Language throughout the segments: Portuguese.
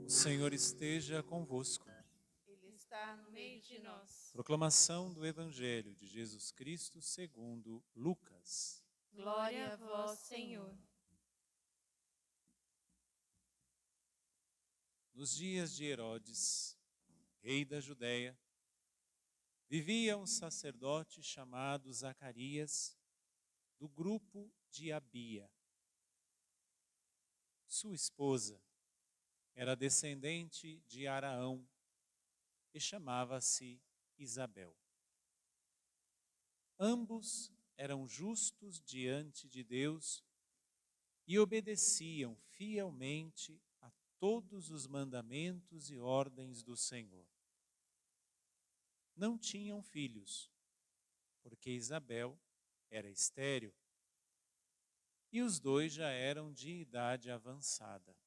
O Senhor esteja convosco. Ele está no meio de nós. Proclamação do Evangelho de Jesus Cristo segundo Lucas. Glória a vós, Senhor. Nos dias de Herodes, rei da Judéia, vivia um sacerdote chamado Zacarias, do grupo de Abia. Sua esposa era descendente de Araão e chamava-se Isabel. Ambos eram justos diante de Deus e obedeciam fielmente a todos os mandamentos e ordens do Senhor. Não tinham filhos, porque Isabel era estéril e os dois já eram de idade avançada.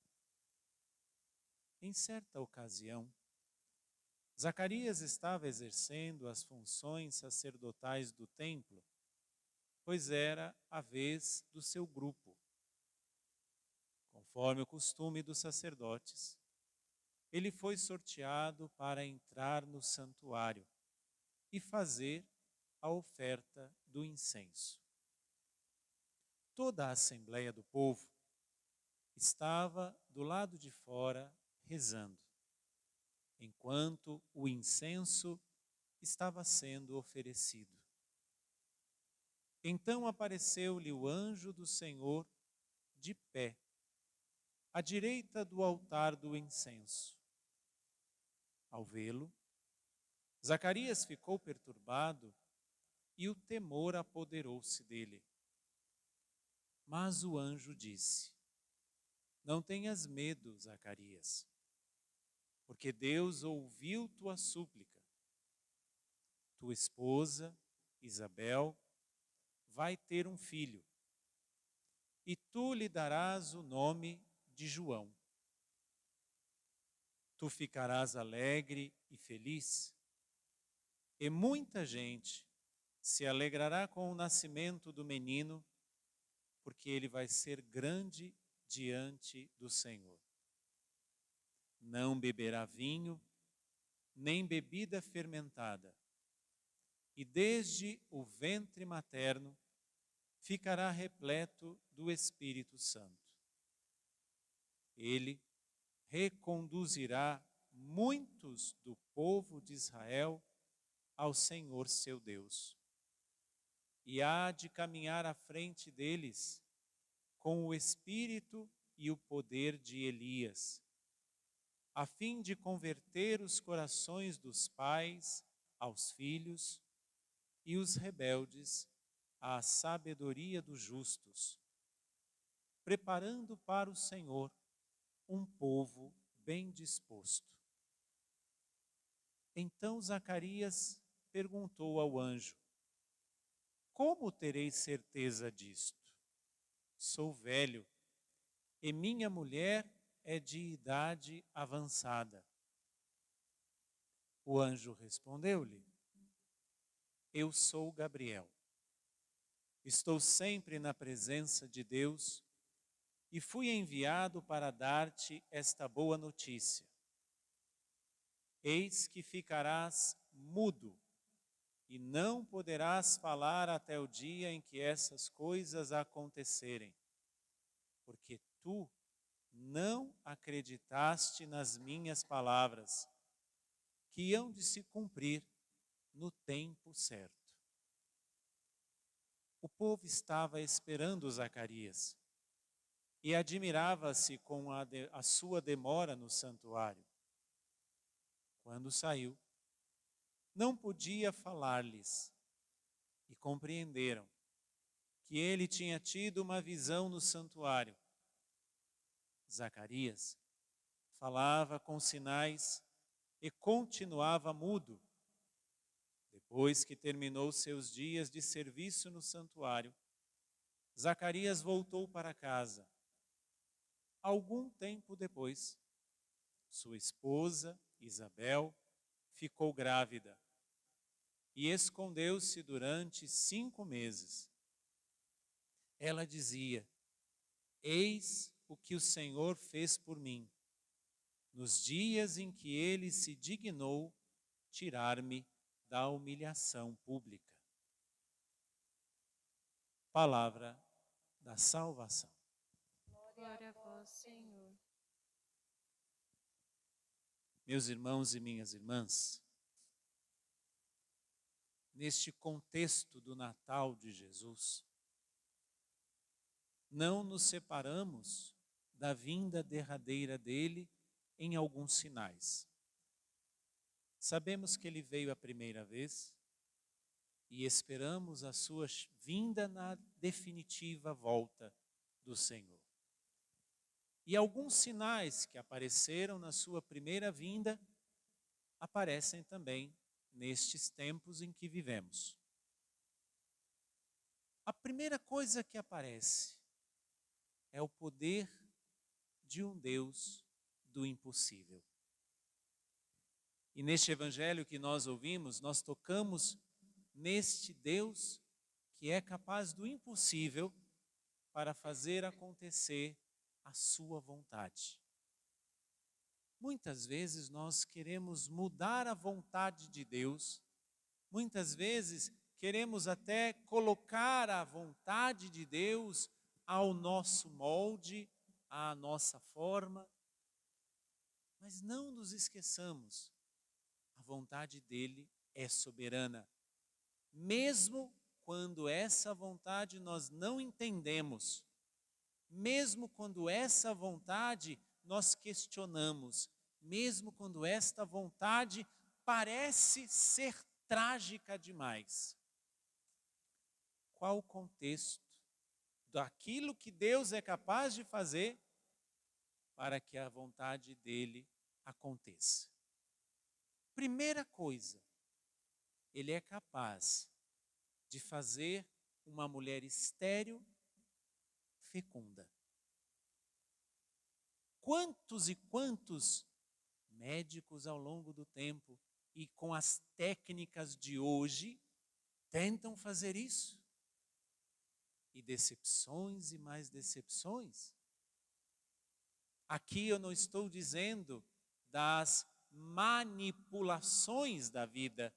Em certa ocasião, Zacarias estava exercendo as funções sacerdotais do templo, pois era a vez do seu grupo. Conforme o costume dos sacerdotes, ele foi sorteado para entrar no santuário e fazer a oferta do incenso. Toda a assembleia do povo estava do lado de fora rezando, enquanto o incenso estava sendo oferecido. Então apareceu-lhe o anjo do Senhor de pé, à direita do altar do incenso. Ao vê-lo, Zacarias ficou perturbado e o temor apoderou-se dele. Mas o anjo disse: Não tenhas medo, Zacarias, porque Deus ouviu tua súplica. Tua esposa, Isabel, vai ter um filho, e tu lhe darás o nome de João. Tu ficarás alegre e feliz, e muita gente se alegrará com o nascimento do menino, porque ele vai ser grande diante do Senhor. Não beberá vinho, nem bebida fermentada, e desde o ventre materno ficará repleto do Espírito Santo. Ele reconduzirá muitos do povo de Israel ao Senhor seu Deus, e há de caminhar à frente deles com o espírito e o poder de Elias, a fim de converter os corações dos pais aos filhos e os rebeldes à sabedoria dos justos, preparando para o Senhor um povo bem disposto. Então Zacarias perguntou ao anjo: Como terei certeza disto? Sou velho e minha mulher é de idade avançada. O anjo respondeu-lhe: Eu sou Gabriel. Estou sempre na presença de Deus e fui enviado para dar-te esta boa notícia. Eis que ficarás mudo e não poderás falar até o dia em que essas coisas acontecerem, porque tu não acreditaste nas minhas palavras, que hão de se cumprir no tempo certo. O povo estava esperando Zacarias e admirava-se com a sua demora no santuário. Quando saiu, não podia falar-lhes e compreenderam que ele tinha tido uma visão no santuário. Zacarias falava com sinais e continuava mudo. Depois que terminou seus dias de serviço no santuário, Zacarias voltou para casa. Algum tempo depois, sua esposa, Isabel, ficou grávida e escondeu-se durante 5 meses. Ela dizia: Eis o que o Senhor fez por mim. nos dias em que ele se dignou tirar-me da humilhação pública. Palavra da salvação. Glória a vós, Senhor. Meus irmãos e minhas irmãs, neste contexto do Natal de Jesus, não nos separamos da vinda derradeira dele em alguns sinais. Sabemos que ele veio a primeira vez e esperamos a sua vinda na definitiva volta do Senhor. E alguns sinais que apareceram na sua primeira vinda aparecem também nestes tempos em que vivemos. A primeira coisa que aparece é o poder de um Deus do impossível. E neste evangelho que nós ouvimos, nós tocamos neste Deus que é capaz do impossível para fazer acontecer a sua vontade. Muitas vezes nós queremos mudar a vontade de Deus, muitas vezes queremos até colocar a vontade de Deus ao nosso molde, à nossa forma, mas não nos esqueçamos, a vontade dele é soberana. Mesmo quando essa vontade nós não entendemos, mesmo quando essa vontade nós questionamos, mesmo quando esta vontade parece ser trágica demais. Qual o contexto daquilo que Deus é capaz de fazer para que a vontade dele aconteça? Primeira coisa, ele é capaz de fazer uma mulher estéril fecunda. Quantos e quantos médicos ao longo do tempo e com as técnicas de hoje tentam fazer isso? E decepções e mais decepções. Aqui eu não estou dizendo das manipulações da vida,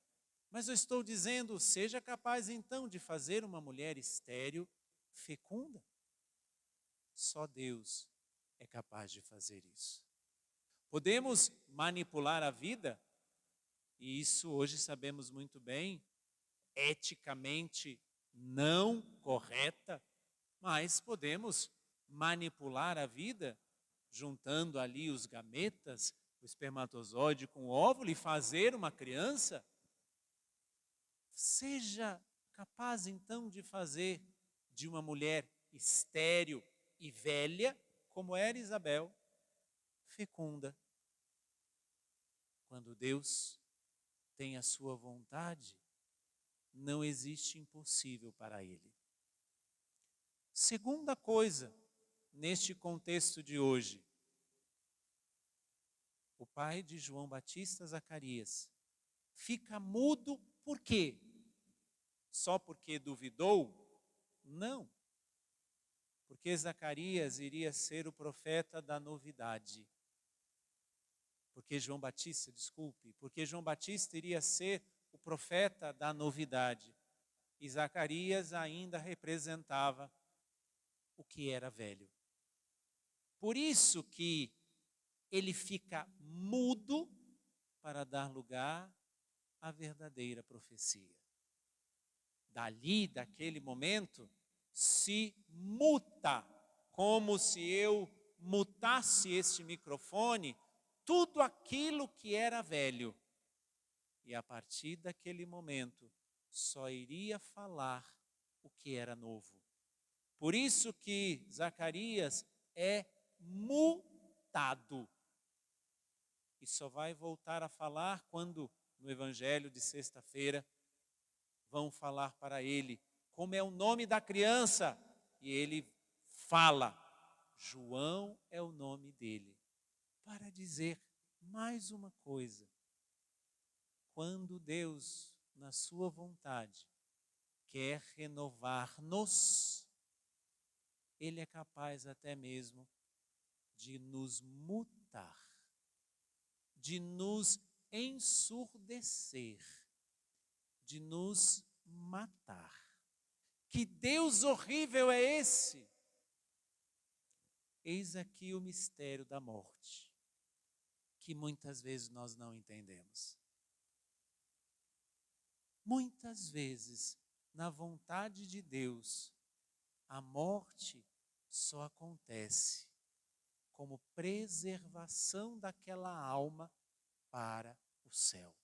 mas eu estou dizendo, seja capaz então de fazer uma mulher estéril fecunda. Só Deus é capaz de fazer isso. Podemos manipular a vida, e isso hoje sabemos muito bem, eticamente não correta, mas podemos manipular a vida, juntando ali os gametas, o espermatozoide com o óvulo e fazer uma criança. Seja capaz então de fazer de uma mulher estéril e velha, como era Isabel, fecunda. Quando Deus tem a sua vontade, não existe impossível para ele. Segunda coisa, neste contexto de hoje, o pai de João Batista, Zacarias, fica mudo por quê? Só porque duvidou? Não. Porque Zacarias iria ser o profeta da novidade. Porque João Batista iria ser o profeta da novidade. E Zacarias ainda representava o que era velho. Por isso que ele fica mudo para dar lugar à verdadeira profecia. Dali, daquele momento, se muta, como se eu mutasse este microfone, tudo aquilo que era velho. E a partir daquele momento, só iria falar o que era novo. Por isso que Zacarias é mutado. E só vai voltar a falar quando, no evangelho de sexta-feira, vão falar para ele como é o nome da criança. E ele fala, João é o nome dele. Para dizer mais uma coisa. Quando Deus, na sua vontade, quer renovar-nos, ele é capaz até mesmo de nos mutar. de nos ensurdecer, de nos matar. Que Deus horrível é esse? Eis aqui o mistério da morte, que muitas vezes nós não entendemos. Muitas vezes, na vontade de Deus, a morte só acontece como preservação daquela alma para o céu.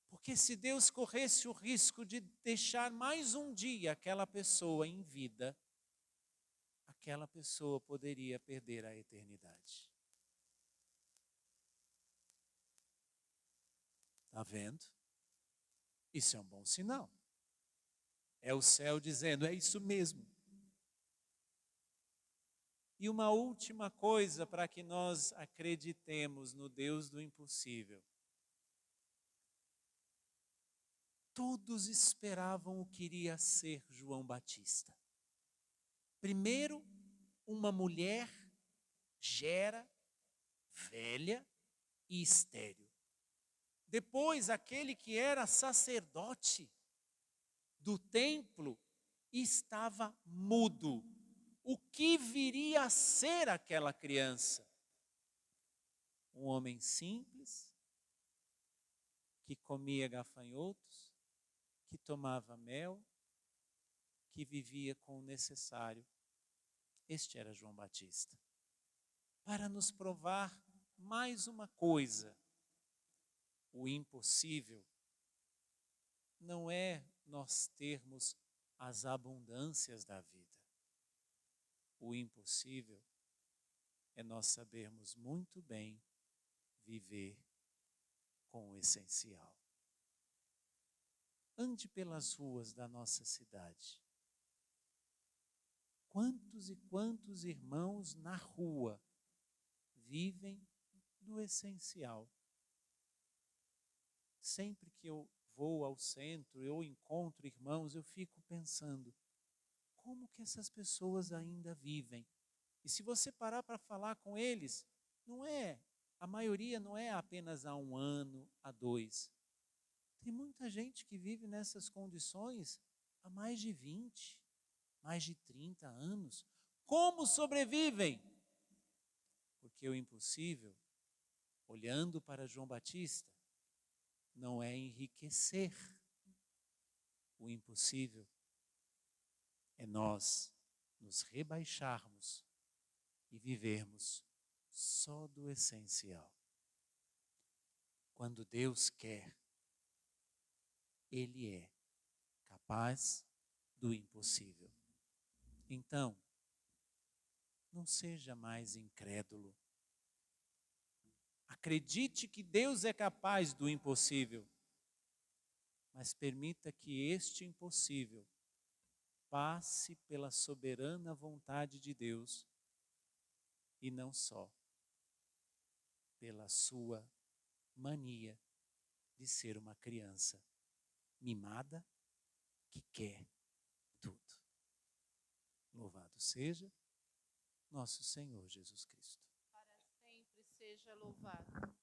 Porque se Deus corresse o risco de deixar mais um dia aquela pessoa em vida, aquela pessoa poderia perder a eternidade. Está vendo? Isso é um bom sinal. É o céu dizendo, é isso mesmo. E uma última coisa para que nós acreditemos no Deus do impossível. Todos esperavam o que iria ser João Batista. Primeiro, uma mulher gera, velha e estéril. Depois, aquele que era sacerdote do templo estava mudo. O que viria a ser aquela criança? Um homem simples, que comia gafanhotos, que tomava mel, que vivia com o necessário. Este era João Batista. Para nos provar mais uma coisa, o impossível não é nós termos as abundâncias da vida. O impossível é nós sabermos muito bem viver com o essencial. Ande pelas ruas da nossa cidade. Quantos e quantos irmãos na rua vivem do essencial? Sempre que eu vou ao centro, eu encontro irmãos, eu fico pensando, como que essas pessoas ainda vivem? E se você parar para falar com eles, a maioria não é apenas há 1 ano, há 2. Tem muita gente que vive nessas condições há mais de 20, mais de 30 anos. Como sobrevivem? Porque o impossível, olhando para João Batista, não é enriquecer. O impossível é nós nos rebaixarmos e vivermos só do essencial. Quando Deus quer, Ele é capaz do impossível. Então, não seja mais incrédulo. Acredite que Deus é capaz do impossível, mas permita que este impossível passe pela soberana vontade de Deus e não só pela sua mania de ser uma criança mimada que quer tudo. Louvado seja nosso Senhor Jesus Cristo. Para sempre seja louvado.